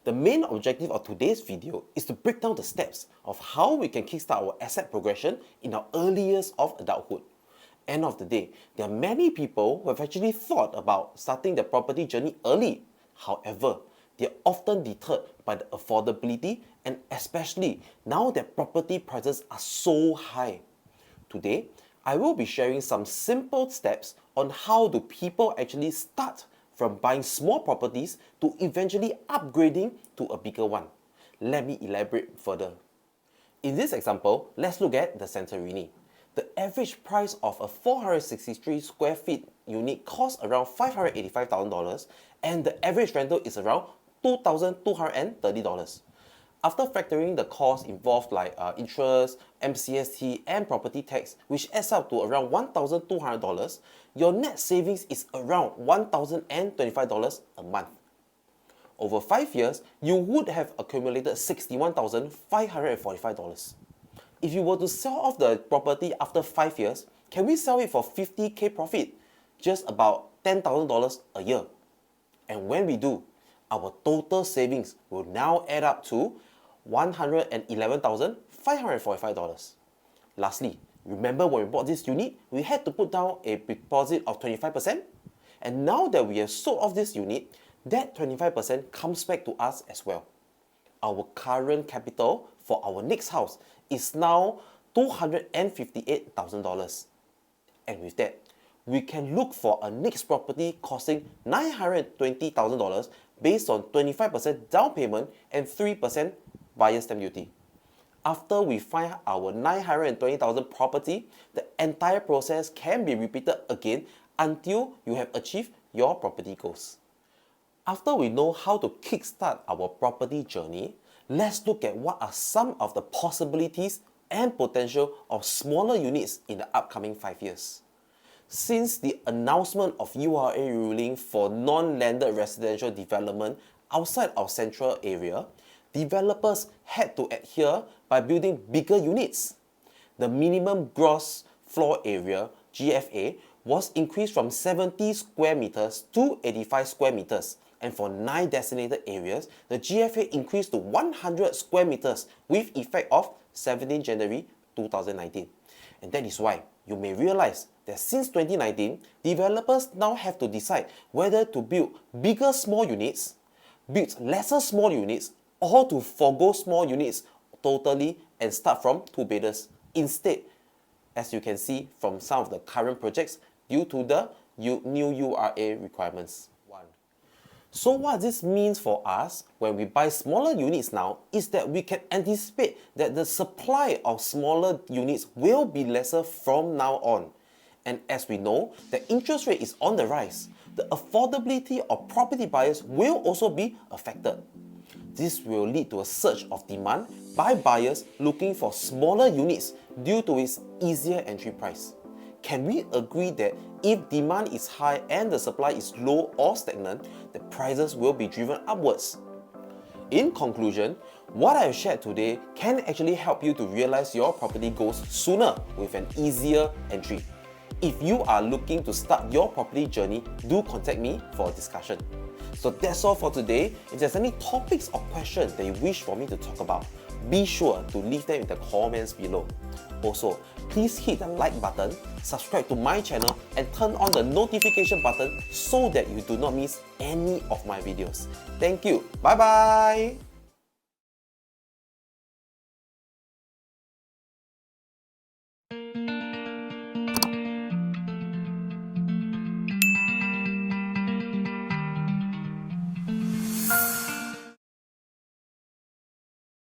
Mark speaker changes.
Speaker 1: The main objective of today's video is to break down the steps of how we can kickstart our asset progression in our early years of adulthood. End of the day, there are many people who have actually thought about starting their property journey early. However, they are often deterred by the affordability and especially now that property prices are so high. Today, I will be sharing some simple steps on how do people actually start from buying small properties to eventually upgrading to a bigger one. Let me elaborate further. In this example, let's look at the Santorini. The average price of a 463 square feet unit costs around $585,000 and the average rental is around $2,230. After factoring the costs involved like interest, MCST and property tax, which adds up to around $1,200, your net savings is around $1,025 a month. Over 5 years, you would have accumulated $61,545. If you were to sell off the property after 5 years, can we sell it for 50k profit? Just about $10,000 a year. And when we do, our total savings will now add up to $111,545. Lastly, remember when we bought this unit, we had to put down a deposit of 25%? And now that we have sold off this unit, that 25% comes back to us as well. Our current capital for our next house is now $258,000. And with that, we can look for a next property costing $920,000 based on 25% down payment and 3% buyer's stamp duty. After we find our $920,000 property, the entire process can be repeated again until you have achieved your property goals. After we know how to kickstart our property journey, let's look at what are some of the possibilities and potential of smaller units in the upcoming 5 years. Since the announcement of URA ruling for non-landed residential development outside our central area, developers had to adhere by building bigger units. The minimum gross floor area, GFA, was increased from 70 square meters to 85 square meters. And for 9 designated areas, the GFA increased to 100 square meters with effect of 17 January 2019. And that is why you may realize that since 2019, developers now have to decide whether to build bigger small units, build lesser small units, or to forgo small units totally and start from 2-bedders instead, as you can see from some of the current projects due to the new URA requirements. So what this means for us when we buy smaller units now is that we can anticipate that the supply of smaller units will be lesser from now on. And as we know, the interest rate is on the rise. The affordability of property buyers will also be affected. This will lead to a surge of demand by buyers looking for smaller units due to its easier entry price. Can we agree that if demand is high and the supply is low or stagnant, the prices will be driven upwards? In conclusion, what I have shared today can actually help you to realize your property goals sooner with an easier entry. If you are looking to start your property journey, do contact me for a discussion. So that's all for today. If there's any topics or questions that you wish for me to talk about, be sure to leave them in the comments below. Also, please hit the like button, subscribe to my channel and turn on the notification button so that you do not miss any of my videos. Thank you. Bye bye.